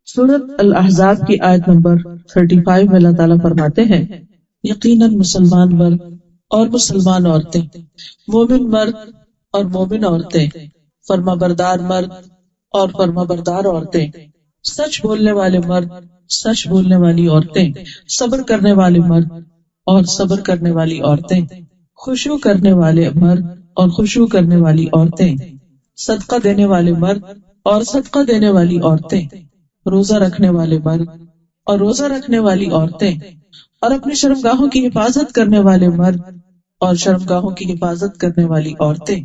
سورۃ الاحزاب کی آیت نمبر 35 میں اللہ تعالیٰ فرماتے ہیں، یقیناً مسلمان مرد اور مسلمان عورتیں، مومن مرد اور مومن عورتیں، فرما بردار مرد اور فرما بردار عورتیں، سچ بولنے والے مرد، سچ بولنے والی عورتیں، صبر کرنے والے مرد اور صبر کرنے والی عورتیں، خشوع کرنے والے مرد اور خشوع کرنے والی عورتیں، صدقہ دینے والے مرد اور صدقہ دینے والی عورتیں، روزہ رکھنے والے مرد اور روزہ رکھنے والی عورتیں، اور اپنی شرمگاہوں کی حفاظت کرنے والے مرد اور شرمگاہوں کی حفاظت کرنے والی عورتیں،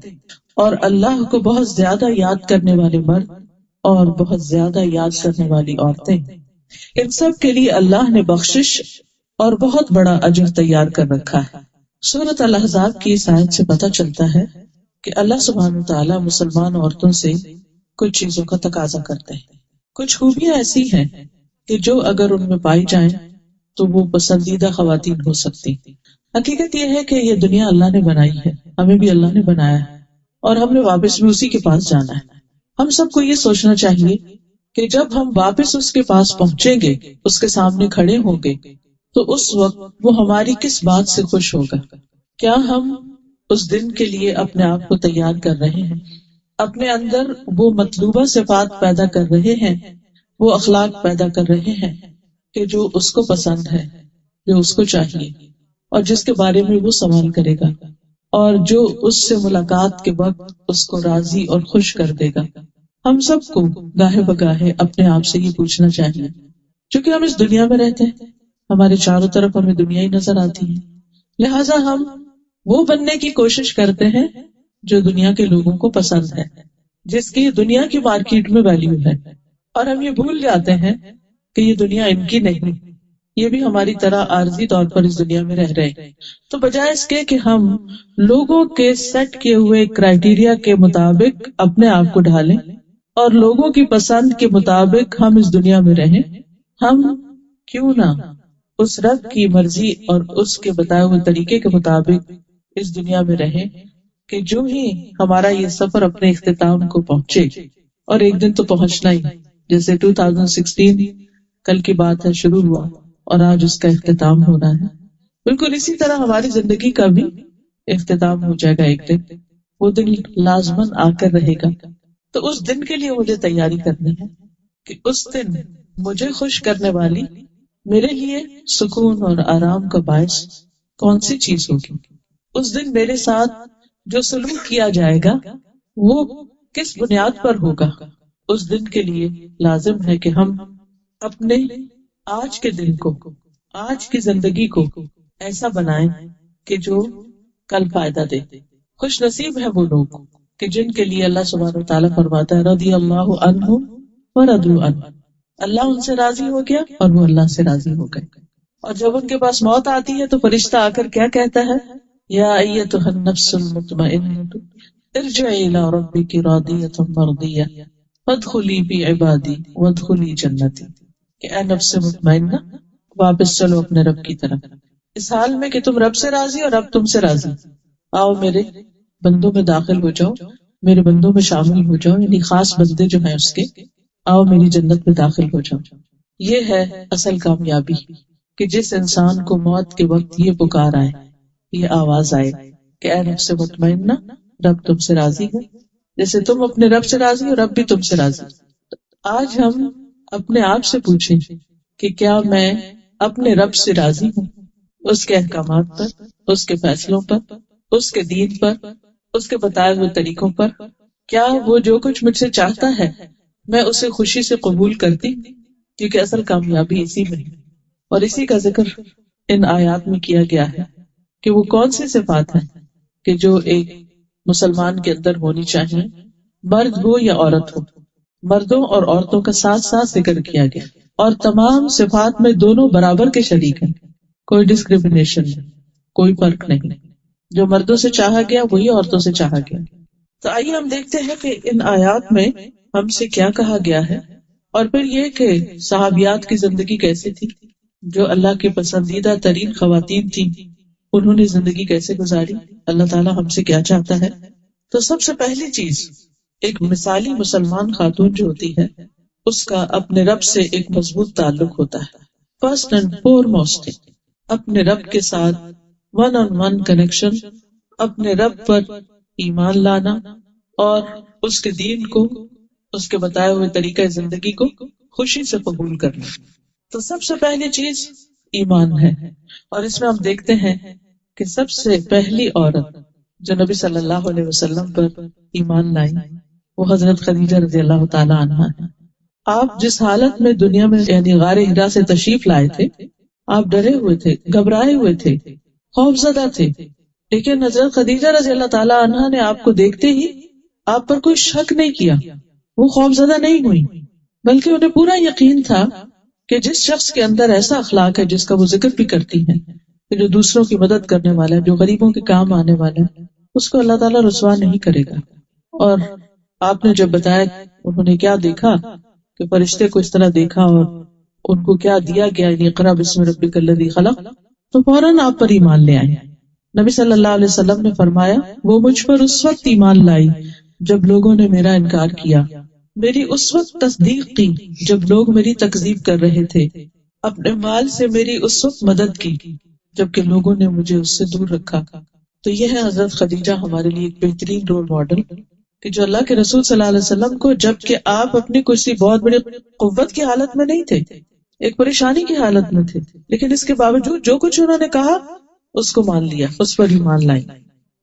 اور اللہ کو بہت زیادہ یاد کرنے والے مرد اور بہت زیادہ یاد کرنے والی عورتیں، ان سب کے لیے اللہ نے بخشش اور بہت بڑا اجر تیار کر رکھا ہے۔ سورۃ الاحزاب کی اس آیت سے پتہ چلتا ہے کہ اللہ سبحانہ وتعالیٰ مسلمان عورتوں سے کچھ چیزوں کا تقاضا کرتے ہیں۔ کچھ خوبیاں ایسی ہیں کہ جو اگر ان میں پائی جائیں تو وہ پسندیدہ خواتین ہو سکتی۔ حقیقت یہ ہے کہ یہ دنیا اللہ نے بنائی ہے، ہمیں بھی اللہ نے بنایا ہے، اور ہم نے واپس بھی اسی کے پاس جانا ہے۔ ہم سب کو یہ سوچنا چاہیے کہ جب ہم واپس اس کے پاس پہنچیں گے، اس کے سامنے کھڑے ہوں گے، تو اس وقت وہ ہماری کس بات سے خوش ہوگا؟ کیا ہم اس دن کے لیے اپنے آپ کو تیار کر رہے ہیں؟ اپنے اندر وہ مطلوبہ صفات پیدا کر رہے ہیں، وہ اخلاق پیدا کر رہے ہیں کہ جو اس کو پسند ہے، جو اس کو چاہیے، اور جس کے بارے میں وہ سوال کرے گا، اور جو اس سے ملاقات کے وقت اس کو راضی اور خوش کر دے گا۔ ہم سب کو گاہے بگاہے اپنے آپ سے یہ پوچھنا چاہیے، چونکہ ہم اس دنیا میں رہتے ہیں، ہمارے چاروں طرف ہمیں دنیا ہی نظر آتی ہے، لہٰذا ہم وہ بننے کی کوشش کرتے ہیں جو دنیا کے لوگوں کو پسند ہے، جس کی دنیا کی مارکیٹ میں ویلیو ہے، اور ہم یہ بھول جاتے ہیں کہ یہ دنیا ان کی نہیں، یہ بھی ہماری طرح عارضی طور پر اس دنیا میں رہ رہے ہیں۔ تو بجائے اس کے کہ ہم لوگوں کے سیٹ کیے ہوئے کرائیٹیریا کے مطابق اپنے آپ کو ڈھالیں اور لوگوں کی پسند کے مطابق ہم اس دنیا میں رہیں، ہم کیوں نہ اس رب کی مرضی اور اس کے بتائے ہوئے طریقے کے مطابق اس دنیا میں رہیں کہ جو ہی ہمارا یہ سفر اپنے اختتام کو پہنچے، اور ایک دن تو پہنچنا ہی، جیسے 2016 کل کی بات ہے شروع ہوا اور آج اس کا اختتام ہو رہا ہے، بالکل اسی طرح ہماری زندگی کا بھی اختتام ہو جائے گا ایک دن، وہ دن لازماً آ کر رہے گا۔ تو اس دن کے لیے مجھے تیاری کرنی ہے کہ اس دن مجھے خوش کرنے والی، میرے لیے سکون اور آرام کا باعث کون سی چیز ہوگی؟ اس دن میرے ساتھ جو سلوک کیا جائے گا وہ کس بنیاد پر ہوگا؟ اس دن کے لیے لازم ہے کہ ہم اپنے آج کے دن کو، آج کی زندگی کو ایسا بنائیں کہ جو کل فائدہ دے۔ خوش نصیب ہے وہ لوگ کہ جن کے لیے اللہ سبحانہ وتعالیٰ فرماتا ہے رضی اللہ عنہم ورضوا عنہ، اللہ ان سے راضی ہو گیا اور وہ اللہ سے راضی ہو گئے۔ اور جب ان کے پاس موت آتی ہے تو فرشتہ آ کر کیا کہتا ہے؟ یا ایتھا النفس المطمئنۃ ارجعی الی ربک راضیۃ مرضیہ فادخلی فی عبادی وادخلی جنتی، کہ اے نفس مطمئنہ واپس چلو اپنے رب کی طرف، اس حال میں کہ تم رب سے راضی اور رب تم سے راضی، آؤ میرے بندوں میں داخل ہو جاؤ، میرے بندوں میں شامل ہو جاؤ، یعنی خاص بندے جو ہیں اس کے، آؤ میری جنت میں داخل ہو جاؤ۔ یہ ہے اصل کامیابی، کہ جس انسان کو موت کے وقت یہ پکار آئے، یہ آواز آئے کہ اے نفس مطمئنہ رب تم سے راضی ہے، جیسے تم اپنے رب سے راضی ہو رب بھی تم سے راضی۔ آج ہم اپنے آپ سے پوچھیں کہ کیا میں اپنے رب سے راضی ہوں، اس کے احکامات پر، اس کے فیصلوں پر، اس کے دین پر، اس کے بتائے ہوئے طریقوں پر؟ کیا وہ جو کچھ مجھ سے چاہتا ہے میں اسے خوشی سے قبول کرتی؟ کیونکہ اصل کامیابی اسی میں ہے، اور اسی کا ذکر ان آیات میں کیا گیا ہے کہ وہ کون سی صفات ہیں کہ جو ایک مسلمان کے اندر ہونی چاہیے، مرد ہو یا عورت ہو۔ مردوں اور عورتوں کا ساتھ ساتھ ذکر کیا گیا، اور تمام صفات میں دونوں برابر کے شریک ہیں، کوئی ڈسکریمنیشن نہیں، کوئی فرق نہیں، جو مردوں سے چاہا گیا وہی عورتوں سے چاہا گیا۔ تو آئیے ہم دیکھتے ہیں کہ ان آیات میں ہم سے کیا کہا گیا ہے، اور پھر یہ کہ صحابیات کی زندگی کیسی تھی، جو اللہ کی پسندیدہ ترین خواتین تھیں، انہوں نے زندگی کیسے گزاری، اللہ تعالیٰ ہم سے کیا چاہتا ہے۔ تو سب سے پہلی چیز، ایک مثالی مسلمان خاتون جو ہوتی ہے اس کا اپنے رب سے ایک مضبوط تعلق ہوتا ہے. فرسٹ اینڈ فورموسٹ اپنے رب کے ساتھ ون آن ون کنیکشن، اپنے رب پر ایمان لانا اور اس کے دین کو، اس کے بتائے ہوئے طریقہ زندگی کو خوشی سے قبول کرنا. تو سب سے پہلی چیز ایمان ہے. اور اس میں ہم دیکھتے ہیں کہ سب سے پہلی عورت جو نبی صلی اللہ علیہ وسلم پر ایمان لائی وہ حضرت خدیجہ رضی اللہ تعالی عنہا ہے. آپ جس حالت میں دنیا میں یعنی غار حرا سے تشریف لائے تھے، آپ ڈرے ہوئے تھے، گھبرائے ہوئے تھے، خوف زدہ تھے، لیکن حضرت خدیجہ رضی اللہ تعالی عنہا نے آپ کو دیکھتے ہی آپ پر کوئی شک نہیں کیا، وہ خوف زدہ نہیں ہوئی، بلکہ انہیں پورا یقین تھا کہ جس شخص کے اندر ایسا اخلاق ہے جس کا وہ ذکر بھی کرتی ہیں کہ جو دوسروں کی مدد کرنے والا ہے، جو غریبوں کے کام آنے والا ہے، اس کو اللہ تعالیٰ رسوا نہیں کرے گا. اور آپ نے جب بتایا انہوں نے کیا دیکھا کہ فرشتے کو اس طرح دیکھا اور ان کو کیا دیا گیا، اقرا بسم ربک الذی خلق، تو فوراً آپ پر ایمان لے آئے. نبی صلی اللہ علیہ وسلم نے فرمایا وہ مجھ پر اس وقت ایمان لائی جب لوگوں نے میرا انکار کیا، میری اس وقت تصدیق کی جب لوگ میری تکذیب کر رہے تھے، اپنے مال سے میری اس وقت مدد کی جبکہ لوگوں نے مجھے اس سے دور رکھا. تو یہ ہے حضرت خدیجہ ہمارے لیے ایک بہترین رول ماڈل کہ جو اللہ کے رسول صلی اللہ علیہ وسلم کو، جبکہ آپ اپنی کسی بہت بڑی قوت کی حالت میں نہیں تھے، ایک پریشانی کی حالت میں تھے، لیکن اس کے باوجود جو کچھ انہوں نے کہا اس کو مان لیا، اس پر ایمان لائی.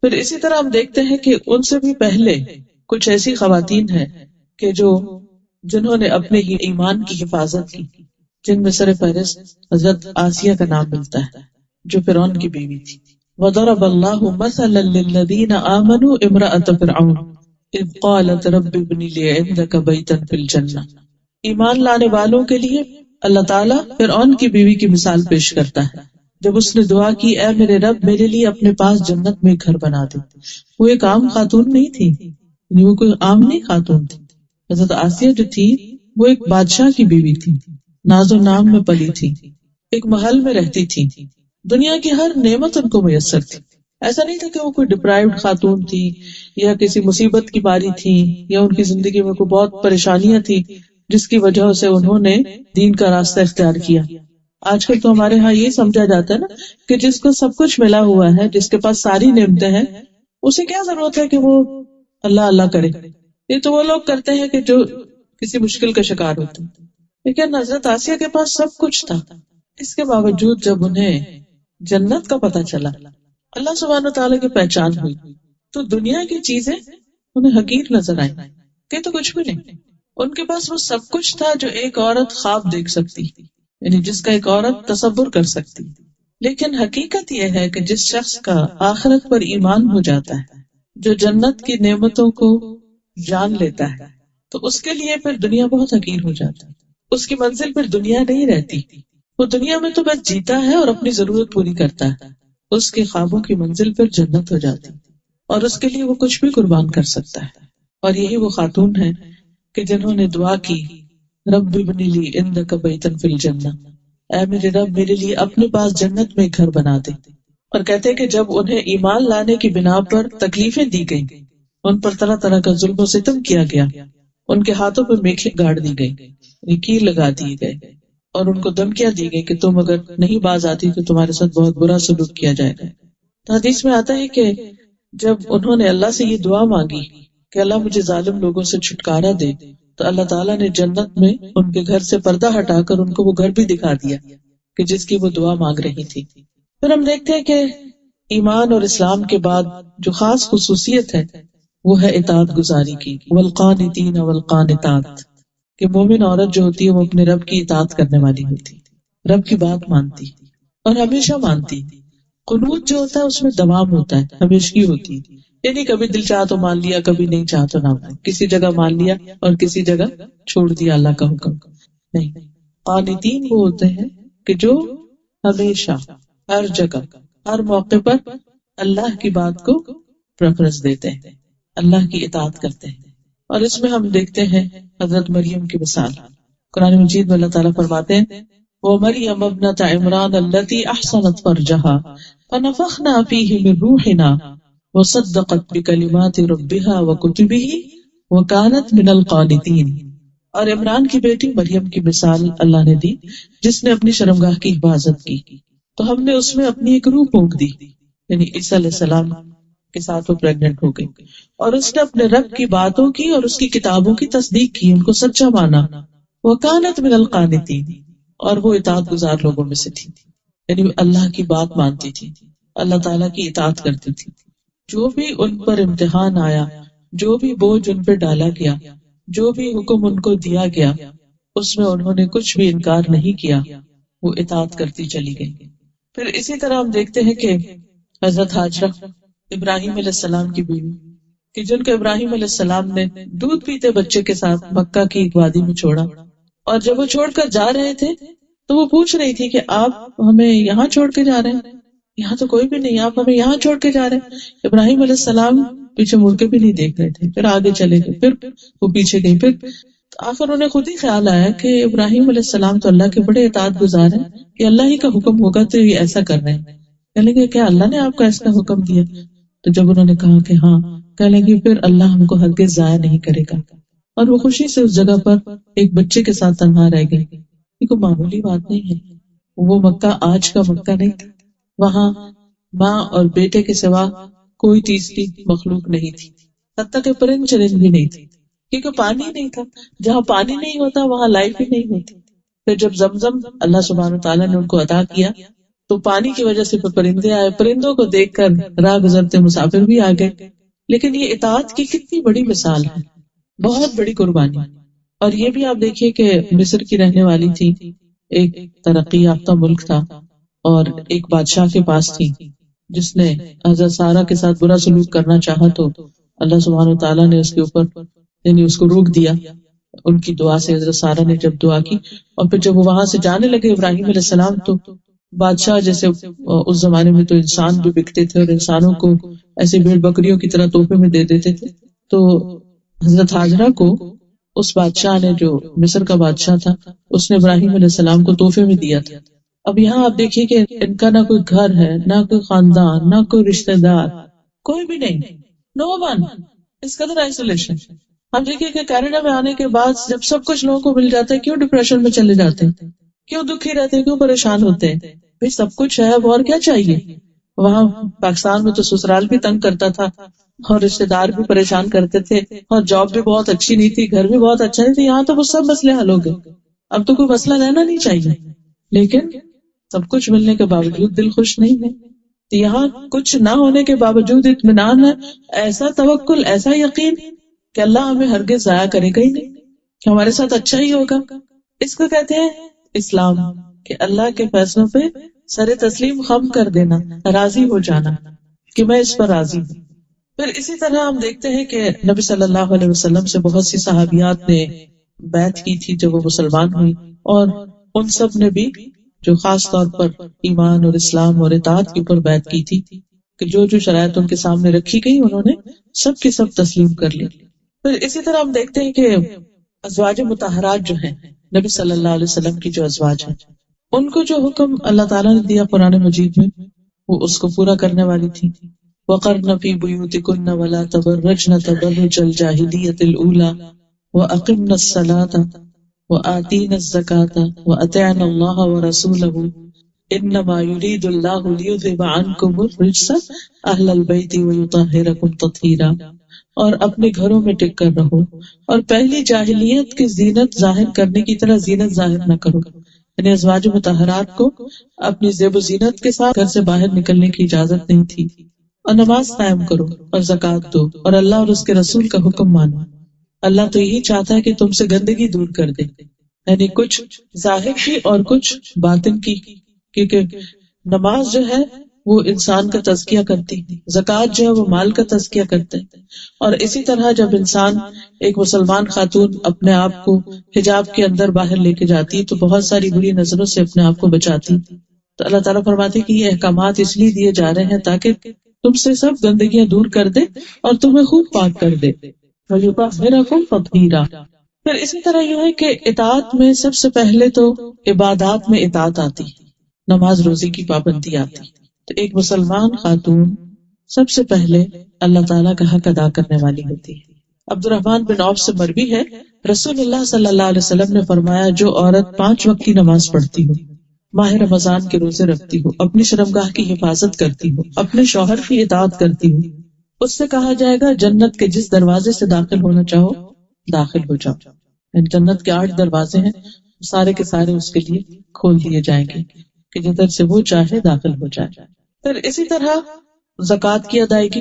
پھر اسی طرح ہم دیکھتے ہیں کہ ان سے بھی پہلے کچھ ایسی خواتین ہیں کہ جنہوں نے اپنے ہی ایمان کی حفاظت کی، جن میں سر فہرست حضرت آسیہ کا نام ملتا ہے جو فرعون کی بیوی تھی. وَضَرَبَ اللَّهُ مَثَلًا لِّلَّذِينَ آمَنُوا امْرَأَتَ فِرْعَوْنَ اِذْ قَالَتْ رَبِّ ابْنِ لِي عِندَكَ بَيْتًا فِي الْجَنَّةِ. ایمان لانے والوں کے لیے اللہ تعالیٰ فرعون کی بیوی کی مثال پیش کرتا ہے جب اس نے دعا کی اے میرے رب میرے لیے اپنے پاس جنت میں گھر بنا دے. وہ ایک عام خاتون نہیں تھی، وہ کوئی عام نہیں خاتون تھی. حضرت آسیہ جو تھی وہ ایک بادشاہ کی بیوی تھی، ناز و نام میں پلی تھی، ایک محل میں رہتی تھی، دنیا کی ہر نعمت ان کو میسر تھی. ایسا نہیں تھا کہ وہ کوئی ڈپرائیوڈ خاتون تھی یا کسی مصیبت کی باری تھی یا ان کی زندگی میں کوئی بہت پریشانیاں تھی جس کی وجہ سے انہوں نے دین کا راستہ اختیار کیا. آج کل تو ہمارے ہاں یہ سمجھا جاتا ہے نا کہ جس کو سب کچھ ملا ہوا ہے، جس کے پاس ساری نعمتیں ہیں، اسے کیا ضرورت ہے کہ وہ اللہ اللہ کرے. یہ تو وہ لوگ کرتے ہیں کہ جو کسی مشکل کا شکار ہوتے ہیں. لیکن حضرت آسیہ کے پاس سب کچھ تھا، اس کے باوجود جب انہیں جنت کا پتہ چلا، اللہ سبحانہ وتعالیٰ کی پہچان ہوئی، تو دنیا کی چیزیں انہیں حقیر نظر آئیں کہ تو کچھ بھی نہیں. ان کے پاس وہ سب کچھ تھا جو ایک عورت خواب دیکھ سکتی، یعنی جس کا ایک عورت تصور کر سکتی. لیکن حقیقت یہ ہے کہ جس شخص کا آخرت پر ایمان ہو جاتا ہے، جو جنت کی نعمتوں کو جان لیتا ہے، تو اس کے لیے پھر دنیا بہت حقیر ہو جاتی ہے. اس کی منزل پھر دنیا نہیں رہتی، وہ دنیا میں تو بس جیتا ہے اور اپنی ضرورت پوری کرتا ہے. اس کے خوابوں کی منزل پھر جنت ہو جاتی اور اس کے لیے وہ کچھ بھی قربان کر سکتا ہے. اور یہی وہ خاتون ہے کہ جنہوں نے دعا کی رب ابن لی عندک بیتن فی الجنہ، اے میرے رب میرے لیے اپنے پاس جنت میں گھر بنا دے. اور کہتے کہ جب انہیں ایمان لانے کی بنا پر تکلیفیں دی گئیں، ان پر طرح طرح کا ظلم و ستم کیا گیا، ان کے ہاتھوں پہ میخیں گاڑ دی گئی، کیل لگا دیے گئے اور ان کو دھمکیاں دی گئی کہ تم اگر نہیں باز آتی تو تمہارے ساتھ بہت برا سلوک کیا جائے گا. تو حدیث میں آتا ہے کہ جب انہوں نے اللہ سے یہ دعا مانگی کہ اللہ مجھے ظالم لوگوں سے چھٹکارا دے، تو اللہ تعالیٰ نے جنت میں ان کے گھر سے پردہ ہٹا کر ان کو وہ گھر بھی دکھا دیا کہ جس کی وہ دعا مانگ رہی تھی. پھر ہم دیکھتے ہیں کہ ایمان اور اسلام کے بعد جو خاص خصوصیت ہے وہ ہے اطاعت گزاری کی. والقانتین والقانتات، کہ مومن عورت جو ہوتی ہے وہ اپنے رب کی اطاعت کرنے والی ہوتی، رب کی بات مانتی اور ہمیشہ مانتی. قنوت جو ہوتا ہے اس میں دوام ہوتا ہے، ہمیشگی ہوتی ہے، یعنی کبھی دل چاہ تو مان لیا، کبھی نہیں چاہ تو نہ مان، کسی جگہ مان لیا اور کسی جگہ چھوڑ دیا اللہ کا حکم نہیں. قانتین وہ ہوتے ہیں کہ جو ہمیشہ ہر جگہ ہر موقع پر اللہ کی بات کو پریفرنس دیتے ہیں، اللہ کی اطاعت کرتے ہیں. اور اس میں ہم دیکھتے ہیں حضرت مریم کی مثال. قرآن مجید میں اللہ تعالیٰ فرماتے ہیں وَمَرْيَمَ ابْنَتَ عِمْرَانَ الَّتِي أَحْصَنَتْ فَرْجَهَا فَنَفَخْنَا فِيهِ مِنْ رُوحِنَا وَصَدَّقَتْ بِكَلِمَاتِ رَبِّهَا وَكُتُبِهِ وَكَانَتْ مِنَ الْقَانِتِينَ. اور عمران کی بیٹی مریم کی مثال اللہ نے دی جس نے اپنی شرمگاہ کی حفاظت کی، تو ہم نے اس میں اپنی ایک روح پھونک دی، یعنی عیسیٰ علیہ السلام کے ساتھ وہ پریگنٹ ہو گئی، اور اس نے اپنے رب کی باتوں کی اور اس کی کتابوں کی تصدیق کی، ان کو سچا مانا، وَكَانَتْ مِنَ الْقَانِتِينَ، اور وہ اطاعت گزار لوگوں میں سے تھی، یعنی اللہ کی بات مانتی تھی، اللہ تعالیٰ کی اطاعت کرتی تھی۔ جو بھی ان پر امتحان آیا، جو بھی بوجھ ان پہ ڈالا گیا، جو بھی حکم ان کو دیا گیا، اس میں انہوں نے کچھ بھی انکار نہیں کیا، وہ اطاعت کرتی چلی گئی۔ پھر اسی طرح ہم دیکھتے ہیں کہ حضرت ہاجرہ ابراہیم علیہ السلام کی بیوی، کہ جن کو ابراہیم علیہ السلام نے دودھ پیتے بچے کے ساتھ مکہ کی ایک وادی میں چھوڑا، اور جب وہ چھوڑ کر جا رہے تھے تو وہ پوچھ رہی تھی کہ آپ ہمیں یہاں چھوڑ کے جا رہے ہیں، یہاں تو کوئی بھی نہیں، آپ ہمیں یہاں چھوڑ کے جا رہے ہیں۔ ابراہیم علیہ السلام پیچھے مڑ کے بھی نہیں دیکھ رہے تھے، پھر آگے چلے گئے، پھر وہ پیچھے گئی، پھر آخر انہیں خود ہی خیال آیا کہ ابراہیم علیہ السلام تو اللہ کے بڑے اطاعت گزار ہیں، کہ اللہ ہی کا حکم ہوگا تو یہ ایسا کر رہے ہیں، کہنے لگے کیا اللہ نے آپ کو ایسا حکم دیا؟ تو جب انہوں نے کہا کہ ہاں، کہنے لگے پھر اللہ ہم کو ہرگز ضائع نہیں کرے گا، اور وہ خوشی سے اس جگہ پر ایک بچے کے ساتھ تنہا رہ گئی۔ یہ کوئی معمولی بات نہیں ہے، وہ مکہ آج کا مکہ نہیں تھا، وہاں ماں اور بیٹے کے سوا کوئی تیسری مخلوق نہیں تھی، حتیٰ کہ پرند چرند بھی نہیں تھی، کیونکہ پانی نہیں تھا، جہاں پانی نہیں ہوتا وہاں لائف ہی نہیں ہوتی۔ پھر جب زمزم اللہ سبحانہ وتعالیٰ نے ان کو عطا کیا تو پانی کی وجہ سے پرندے آئے، پرندوں کو دیکھ کر راہ گزرتے مسافر بھی آ گئے۔ لیکن یہ اطاعت کی کتنی بڑی مثال ہے، بہت بڑی قربانی۔ اور یہ بھی آپ دیکھیے کہ مصر کی رہنے والی تھی، ایک ترقی یافتہ ملک تھا، اور ایک بادشاہ کے پاس تھی جس نے حضرت سارہ کے ساتھ برا سلوک کرنا چاہا، تو اللہ سبحانہ وتعالیٰ نے اس کے اوپر یعنی اس کو روک دیا ان کی دعا سے۔ حضرت سارہ نے جب دعا کی اور پھر جب وہ وہاں سے جانے لگے ابراہیم علیہ السلام، تو بادشاہ جیسے اس زمانے میں تو انسان بھی بکتے تھے اور انسانوں کو ایسے بھیڑ بکریوں کی طرح تحفے میں دے دیتے تھے، تو حضرت ہاجرہ کو اس بادشاہ نے، جو مصر کا بادشاہ تھا، اس نے ابراہیم علیہ السلام کو تحفے میں دیا تھا۔ اب یہاں آپ دیکھیے کہ ان کا نہ کوئی گھر ہے، نہ کوئی خاندان، نہ کوئی رشتہ دار، کوئی بھی نہیں، نو ون، اس قدر آئسولیشن۔ ہم دیکھیے کہ کینیڈا میں آنے کے بعد جب سب کچھ لوگوں کو مل جاتا ہے، کیوں ڈپریشن میں چلے جاتے ہیں، کیوں دکھی رہتے ہیں، کیوں پریشان ہوتے ہیں؟ بھئی سب کچھ ہے، اب اور کیا چاہیے؟ وہاں پاکستان میں تو سسرال بھی تنگ کرتا تھا اور رشتے دار بھی پریشان کرتے تھے، اور جاب بھی بہت اچھی نہیں تھی، گھر بھی بہت اچھا نہیں تھی، یہاں تو وہ سب مسئلے حل ہو گئے، اب تو کوئی مسئلہ رہنا نہیں چاہیے۔ لیکن سب کچھ ملنے کے باوجود دل خوش نہیں ہے، یہاں کچھ نہ ہونے کے باوجود اطمینان ہے، ایسا توکل، ایسا یقین کہ اللہ ہمیں ہرگز ضائع کرے گا ہی نہیں، کہ ہمارے ساتھ اچھا ہی ہوگا۔ اس کو کہتے ہیں اسلام، کہ اللہ کے فیصلوں پہ سر تسلیم خم کر دینا، راضی ہو جانا کہ میں اس پر راضی ہوں۔ پھر اسی طرح ہم دیکھتے ہیں کہ نبی صلی اللہ علیہ وسلم سے بہت سی صحابیات نے بیعت کی تھی جب وہ مسلمان ہوئی، اور ان سب نے بھی جو خاص طور پر ایمان اور اسلام اور اطاعت کے اوپر بیعت کی تھی، کہ جو جو شرائط ان کے سامنے رکھی گئی انہوں نے سب کی سب تسلیم کر لی۔ پھر اسی طرح ہم دیکھتے ہیں کہ ازواج مطہرات جو ہیں، نبی صلی اللہ علیہ وسلم کی جو ازواج ہیں، ان کو جو حکم اللہ تعالیٰ نے دیا قرآن مجید میں، وہ اس کو پورا کرنے والی تھی۔ وَقَرْنَ فِي بُيُوتِكُنَّ وَلَا تَبَرَّجْنَ تَبَرُّجَ الْجَاهِلِيَّةِ الْأُولَى وَأَقِمْنَ الصَّلَاةَ وَآتِينَ الزَّكَاةَ وَأَطِعْنَ اللَّهَ وَرَسُولَهُ إِنَّمَا يُرِيدُ اللَّهُ لِيُذْهِبَ عَنْكُمُ الرِّجْسَ أَهْلَ الْبَيْتِ وَيُطَهِّرَكُمْ تَطْهِيرًا، اور اپنے گھروں میں ٹک کر رہو، اور پہلی جاہلیت کی زینت ظاہر کرنے کی طرح زینت ظاہر نہ کرو، یعنی ازواج مطہرات کو اپنی زیب و زینت کے ساتھ گھر سے باہر نکلنے کی اجازت نہیں تھی۔ اور نماز قائم کرو اور زکوٰۃ دو اور اللہ اور اس کے رسول کا حکم مانو۔ اللہ تو یہی چاہتا ہے کہ تم سے گندگی دور کر دے، یعنی کچھ ظاہر کی اور کچھ باطن کی، کیونکہ نماز جو ہے وہ انسان کا تزکیہ کرتی ہے، زکوٰۃ جو ہے وہ مال کا تزکیہ کرتے ہیں، اور اسی طرح جب انسان ایک مسلمان خاتون اپنے آپ کو حجاب کے اندر باہر لے کے جاتی ہے تو بہت ساری بری نظروں سے اپنے آپ کو بچاتی، تو اللہ تعالیٰ فرماتے کہ یہ احکامات اس لیے دیے جا رہے ہیں تاکہ تم سے سب گندگیاں دور کر دے اور تمہیں خوب پاک کر دے۔ وَيُطَهِّرَكُمْ تَطْهِيرًا۔ پھر اسی طرح یہ ہے کہ اطاعت میں سب سے پہلے تو عبادات میں اطاعت آتی ہے، نماز روزی کی پابندی آتی، تو ایک مسلمان خاتون سب سے پہلے اللہ تعالیٰ کا حق ادا کرنے والی ہوتی ہے۔ عبد الرحمن بن عوف سے مروی ہے رسول اللہ صلی اللہ علیہ وسلم نے فرمایا جو عورت 5 وقت کی نماز پڑھتی ہو، ماہ رمضان کے روزے رکھتی ہو، اپنی شرمگاہ کی حفاظت کرتی ہو، اپنے شوہر کی اطاعت کرتی ہو، اس سے کہا جائے گا جنت کے جس دروازے سے داخل ہونا چاہو داخل ہو جاؤ. یعنی جنت کے 8 دروازے ہیں، سارے کے سارے اس کے لیے کھول دیے جائیں گے کہ جدھر سے وہ چاہے داخل ہو جائے. پھر اسی طرح زکوٰۃ کی ادائیگی.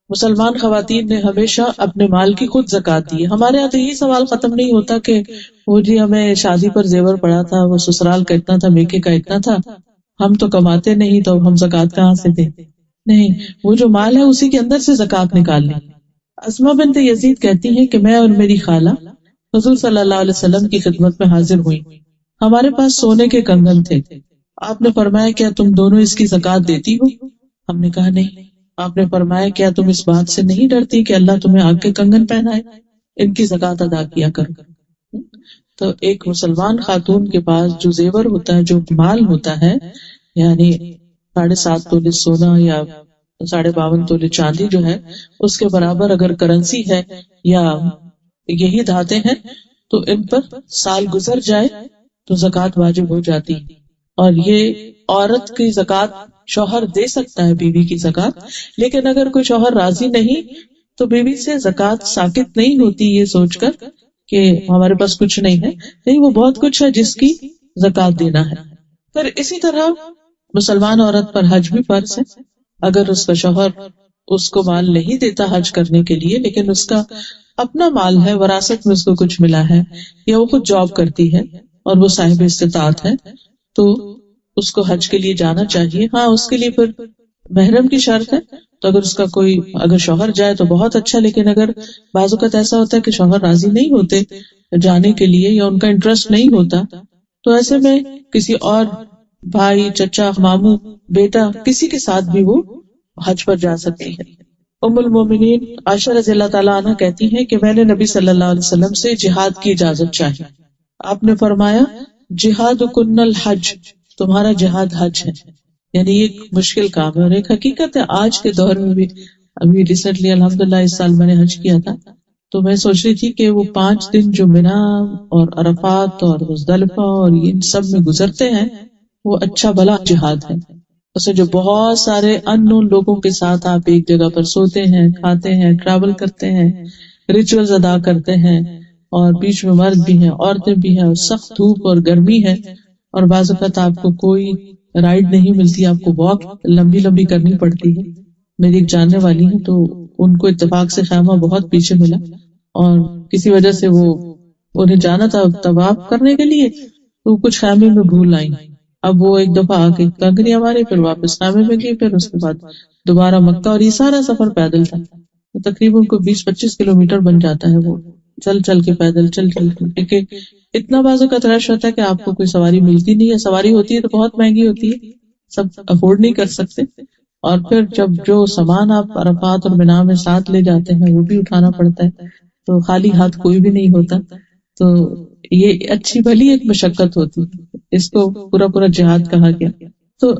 مسلمان خواتین نے ہمیشہ اپنے مال کی خود زکوٰۃ دی ہے. ہمارے یہاں تو یہی سوال ختم نہیں ہوتا کہ وہ جی ہمیں شادی پر زیور پڑا تھا، وہ سسرال کا اتنا تھا، میکے کا اتنا تھا، ہم تو کماتے نہیں تو ہم زکوٰۃ کہاں سے دیں؟ نہیں، وہ جو مال ہے اسی کے اندر سے زکوٰۃ نکال لیں. اسما بنت یزید کہتی ہیں کہ میں اور میری خالہ حضور صلی اللہ علیہ وسلم کی خدمت میں حاضر ہوئی. ہمارے پاس سونے کے کنگن تھے. آپ نے فرمایا کیا تم دونوں اس کی زکوٰۃ دیتی ہو؟ ہم نے کہا نہیں. آپ نے فرمایا کیا تم اس بات سے نہیں ڈرتی کہ اللہ تمہیں آگ کے کنگن پہنائے؟ ان کی زکوٰۃ ادا کیا کرو. تو ایک مسلمان خاتون کے پاس جو زیور ہوتا ہے، جو مال ہوتا ہے، یعنی 7.5 تولے سونا یا 52.5 تولے چاندی جو ہے، اس کے برابر اگر کرنسی ہے یا یہی دھاتیں ہیں تو ان پر سال گزر جائے تو زکوٰۃ واجب ہو جاتی. اور یہ عورت کی زکوٰۃ شوہر دے سکتا ہے، بیوی کی زکوٰۃ، لیکن اگر کوئی شوہر راضی نہیں تو بیوی سے زکوٰۃ ساقط نہیں ہوتی یہ سوچ کر کہ ہمارے پاس کچھ نہیں ہے. نہیں، وہ بہت کچھ ہے جس کی زکوٰۃ دینا ہے. پھر اسی طرح مسلمان عورت پر حج بھی فرض ہے. اگر اس کا شوہر اس کو مال نہیں دیتا حج کرنے کے لیے، لیکن اس کا اپنا مال ہے، وراثت میں اس کو کچھ ملا ہے، یا وہ خود جاب کرتی ہے اور وہ صاحب استطاعت ہے، تو اس کو حج کے لیے جانا چاہیے. ہاں، اس کے لیے پھر محرم کی شرط ہے. تو اگر اس کا کوئی اگر شوہر جائے تو بہت اچھا، لیکن اگر بعض اوقات ایسا ہوتا ہے کہ شوہر راضی نہیں ہوتے جانے کے لیے یا ان کا انٹرسٹ نہیں ہوتا، تو ایسے میں کسی اور بھائی، چچا، ماموں، بیٹا، کسی کے ساتھ بھی وہ حج پر جا سکتی ہے. ام المومنین عائشہ رضی اللہ تعالیٰ عنہ کہتی ہیں کہ میں نے نبی صلی اللہ علیہ وسلم سے جہاد کی اجازت چاہی. آپ نے فرمایا جہاد کن الحج، تمہارا جہاد حج ہے. یعنی یہ ایک مشکل کام ہے، اور ایک حقیقت ہے آج کے دور میں بھی. ابھی ریسنٹلی الحمدللہ اس سال میں نے حج کیا تھا، تو میں سوچ رہی تھی کہ وہ 5 دن جو منا اور عرفات اور مزدلفہ اور ان سب میں گزرتے ہیں، وہ اچھا بھلا جہاد ہے. اسے جو بہت سارے ان نون لوگوں کے ساتھ آپ ایک جگہ پر سوتے ہیں، کھاتے ہیں، ٹریول کرتے ہیں، ریچولز ادا کرتے ہیں، اور بیچ میں مرد بھی ہیں، عورتیں بھی ہیں، اور سخت دھوپ اور گرمی ہے، اور بعض اوقات آپ کو کوئی رائڈ نہیں ملتی، آپ کو واک لمبی لمبی کرنی پڑتی ہے. میری ایک جاننے والی ہے تو ان کو اتفاق سے خیمہ بہت پیچھے ملا، اور کسی وجہ سے وہ انہیں جانا تھا طواف کرنے کے لیے، تو کچھ خیمے میں بھول آئی. اب وہ ایک دفعہ آ کے کنکریاں مارے، پھر واپس خیمے میں گئی، پھر اس کے بعد دوبارہ مکہ، اور یہ سارا سفر پیدل تھا. تقریباً کو 20-25 کلومیٹر بن جاتا ہے وہ چل چل کے، پیدل چل چل کے، کیونکہ اتنا بازو کا رش ہوتا ہے کہ آپ کو کوئی سواری ملتی نہیں ہے. سواری ہوتی ہے تو بہت مہنگی ہوتی ہے، سب افورڈ نہیں کر سکتے. اور پھر جب جو سامان آپ عرفات اور منا میں ساتھ لے جاتے ہیں وہ بھی اٹھانا پڑتا ہے، تو خالی ہاتھ کوئی بھی نہیں ہوتا. تو یہ اچھی بھلی ایک مشقت ہوتی ہے، اس کو پورا پورا جہاد کہا گیا. تو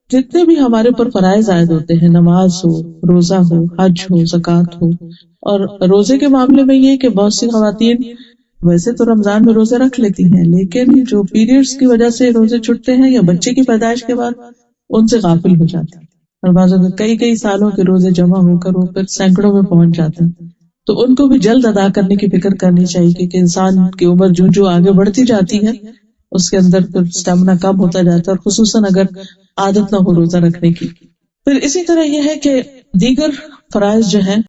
جتنے بھی ہمارے اوپر فرائض عائد ہوتے ہیں، نماز ہو، روزہ ہو، حج ہو، زکوٰۃ ہو. اور روزے کے معاملے میں یہ کہ بہت سی خواتین ویسے تو رمضان میں روزے رکھ لیتی ہیں، لیکن جو پیریڈز کی وجہ سے روزے چھٹتے ہیں یا بچے کی پیدائش کے بعد، ان سے غافل ہو جاتے ہیں، اور بعضوں کے کئی سالوں کے روزے جمع ہو کر وہ پھر سینکڑوں میں پہنچ جاتے ہیں. تو ان کو بھی جلد ادا کرنے کی فکر کرنی چاہیے، کیونکہ انسان کی عمر جو آگے بڑھتی جاتی ہے اس کے اندر پھر اسٹیمنا کم ہوتا جاتا ہے، اور خصوصاً اگر عادت نہ ہو روزہ رکھنے کی. پھر اسی طرح یہ ہے کہ دیگر فرائض جو ہیں